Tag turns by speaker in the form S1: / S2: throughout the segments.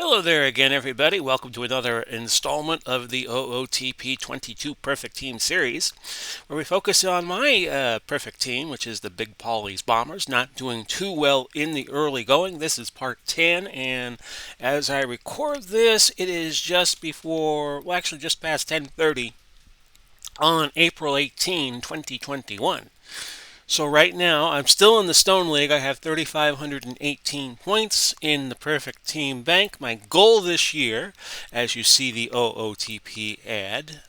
S1: Hello there again, everybody. Welcome to another installment of the OOTP 22 Perfect Team series, where we focus on my perfect team, which is the Big Polly's Bombers, not doing too well in the early going. This is part 10, and as I record this, it is just before, well, actually just past 10:30 on April 18, 2021. So right now, I'm still in the Stone League. I have 3,518 points in the Perfect Team Bank. My goal this year, as you see the OOTP ad,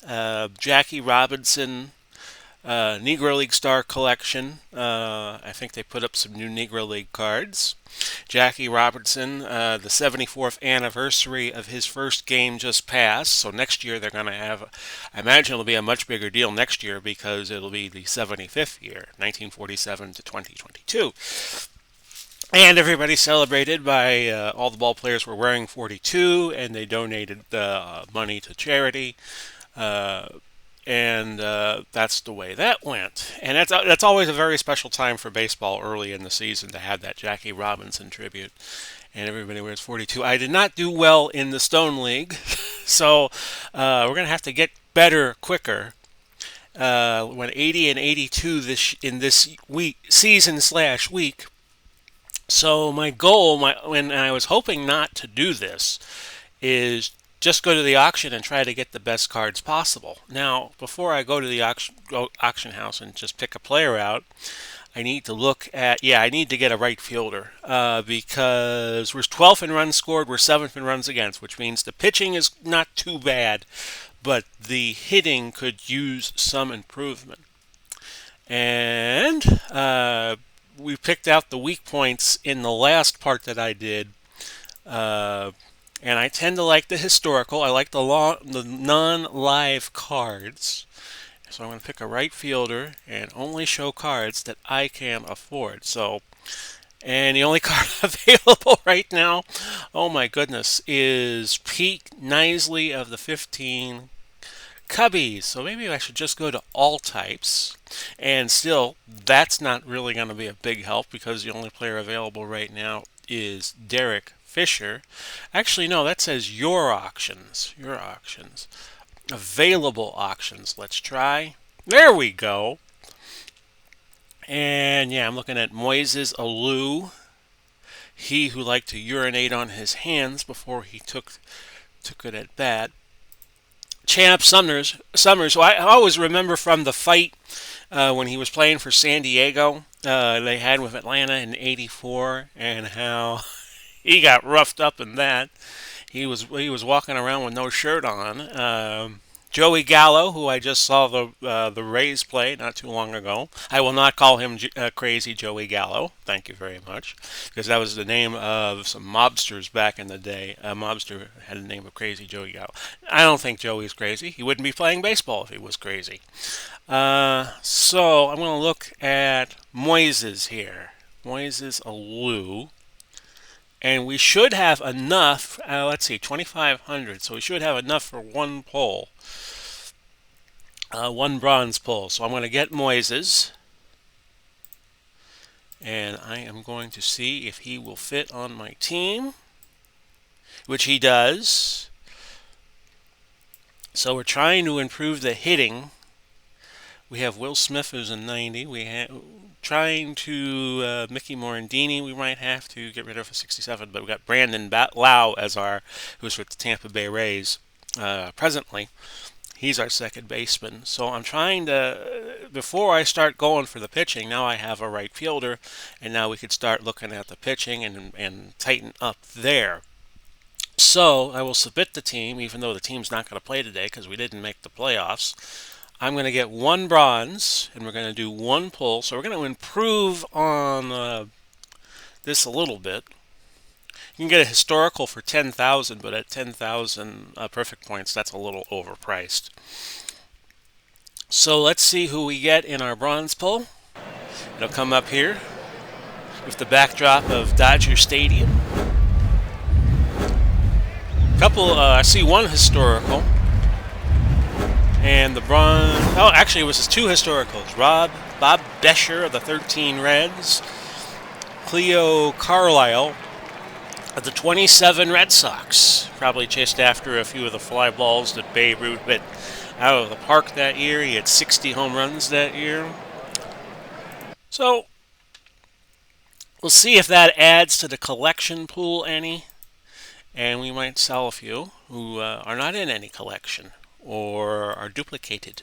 S1: Jackie Robinson Negro League Star Collection. I think they put up some new Negro League cards. Jackie Robertson, the 74th anniversary of his first game just passed. So next year they're going to have, I imagine it'll be a much bigger deal next year because it'll be the 75th year, 1947 to 2022. And everybody celebrated by all the ball players were wearing 42, and they donated money to charity. Uh, and that's the way that went. And that's always a very special time for baseball early in the season to have that Jackie Robinson tribute. And everybody wears 42. I did not do well in the Stone League, so we're gonna have to get better quicker. Went 80 and 82 in this week season/week. So my goal, when I was hoping not to do this, is just go to the auction and try to get the best cards possible. Now, before I go to the auction house and just pick a player out, I need to look at, I need to get a right fielder because we're 12th in runs scored, we're 7th in runs against, which means the pitching is not too bad, but the hitting could use some improvement. And we picked out the weak points in the last part that I did. And I tend to like the historical. I like the non-live cards. So I'm going to pick a right fielder and only show cards that I can afford. And the only card available right now, oh my goodness, is Pete Knisley of the 15 Cubbies. So maybe I should just go to all types. And still, that's not really going to be a big help because the only player available right now is Derek Fisher. Actually, no, that says your auctions. Your auctions. Available auctions. Let's try. There we go. And yeah, I'm looking at Moises Alou. He who liked to urinate on his hands before he took it at bat. Champ Summers, who I always remember from the fight when he was playing for San Diego, they had with Atlanta in '84, and how he got roughed up in that. He was walking around with no shirt on. Joey Gallo, who I just saw the Rays play not too long ago. I will not call him Crazy Joey Gallo. Thank you very much, because that was the name of some mobsters back in the day. A mobster had the name of Crazy Joey Gallo. I don't think Joey's crazy. He wouldn't be playing baseball if he was crazy. So I'm going to look at Moises here. Moises Alou. And we should have enough, let's see, 2,500. So we should have enough for one pull. One bronze pull. So I'm going to get Moises. And I am going to see if he will fit on my team. Which he does. So we're trying to improve the hitting. We have Will Smith who's a 90. We have trying to Mickey Morandini. We might have to get rid of a 67, but we got Brandon Lau as who's with the Tampa Bay Rays presently. He's our second baseman. So I'm trying to, before I start going for the pitching, now I have a right fielder, and now we could start looking at the pitching and tighten up there. So I will submit the team, even though the team's not going to play today because we didn't make the playoffs. I'm going to get one bronze, and we're going to do one pull. So we're going to improve on this a little bit. You can get a historical for 10,000, but at 10,000 perfect points, that's a little overpriced. So let's see who we get in our bronze pull. It'll come up here with the backdrop of Dodger Stadium. I see one historical. And the bronze, actually it was two historicals. Bob Bescher of the 13 Reds. Cleo Carlisle The 27 Red Sox probably chased after a few of the fly balls that Babe Ruth hit out of the park that year. He had 60 home runs that year. So we'll see if that adds to the collection pool any, and we might sell a few who are not in any collection or are duplicated.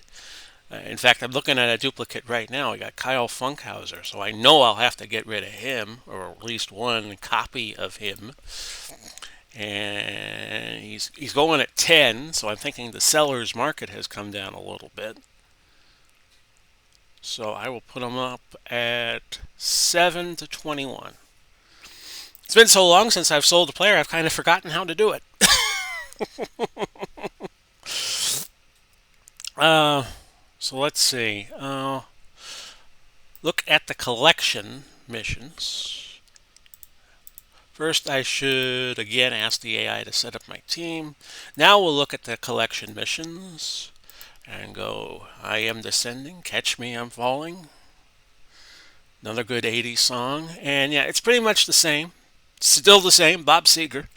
S1: In fact, I'm looking at a duplicate right now. I got Kyle Funkhauser, so I know I'll have to get rid of him, or at least one copy of him. And he's going at 10, so I'm thinking the seller's market has come down a little bit. So I will put him up at 7 to 21. It's been so long since I've sold a player, I've kind of forgotten how to do it. So let's see. Look at the collection missions. First, I should again ask the AI to set up my team. Now we'll look at the collection missions and go, I am descending, catch me, I'm falling. Another good 80s song. And yeah, it's pretty much the same. Still the same, Bob Seger.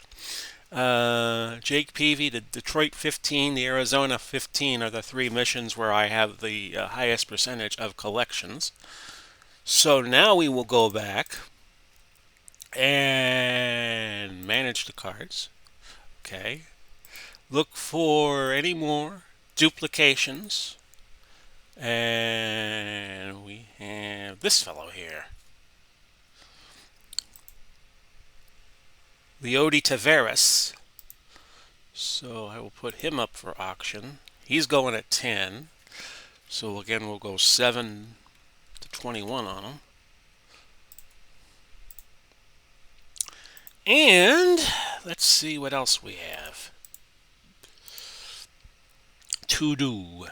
S1: Jake Peavy, the Detroit 15, the Arizona 15 are the three missions where I have the highest percentage of collections. So now we will go back and manage the cards. Okay. Look for any more duplications. And we have this fellow here. Leody Taveras. So I will put him up for auction. He's going at 10. So again, we'll go 7 to 21 on him. And let's see what else we have to do.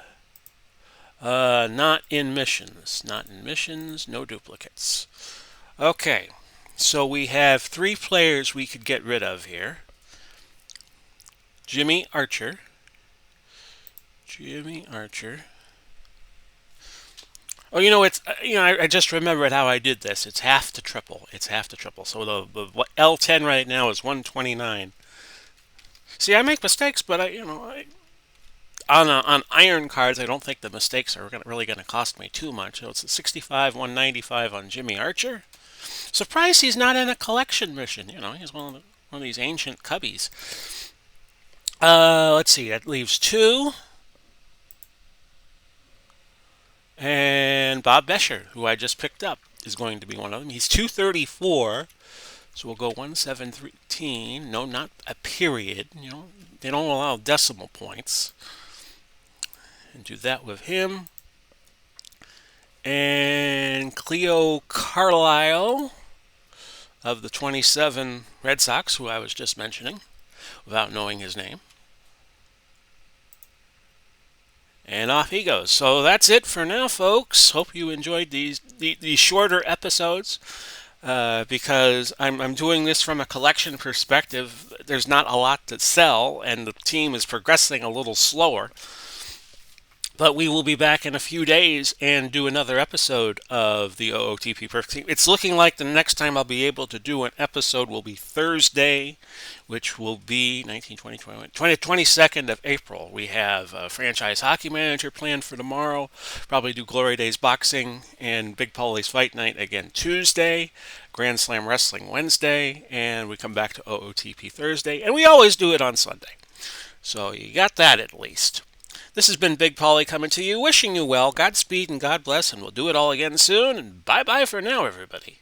S1: Not in missions. Not in missions, no duplicates. Okay, so we have three players we could get rid of here. Jimmy Archer. Oh, I just remembered how I did this. It's half to triple. So the L10 right now is 129. See, I make mistakes, but on iron cards, I don't think the mistakes are really going to cost me too much. So it's a 65, 195 on Jimmy Archer. Surprised he's not in a collection mission. He's one of these ancient cubbies. Let's see. That leaves two. And Bob Bescher, who I just picked up, is going to be one of them. He's 234. So we'll go 117. No, not a period. They don't allow decimal points. And do that with him. And Cleo Carlisle of the 27 Red Sox, who I was just mentioning, without knowing his name. And off he goes. So that's it for now, folks. Hope you enjoyed these shorter episodes because I'm doing this from a collection perspective. There's not a lot to sell, and the team is progressing a little slower. But we will be back in a few days and do another episode of the OOTP Perfect Team. It's looking like the next time I'll be able to do an episode will be Thursday, which will be 22nd of April. We have a franchise hockey manager planned for tomorrow. Probably do Glory Days boxing and Big Paulie's Fight Night again Tuesday. Grand Slam Wrestling Wednesday. And we come back to OOTP Thursday. And we always do it on Sunday. So you got that at least. This has been Big Paulie coming to you, wishing you well, Godspeed and God bless, and we'll do it all again soon. And bye-bye for now, everybody.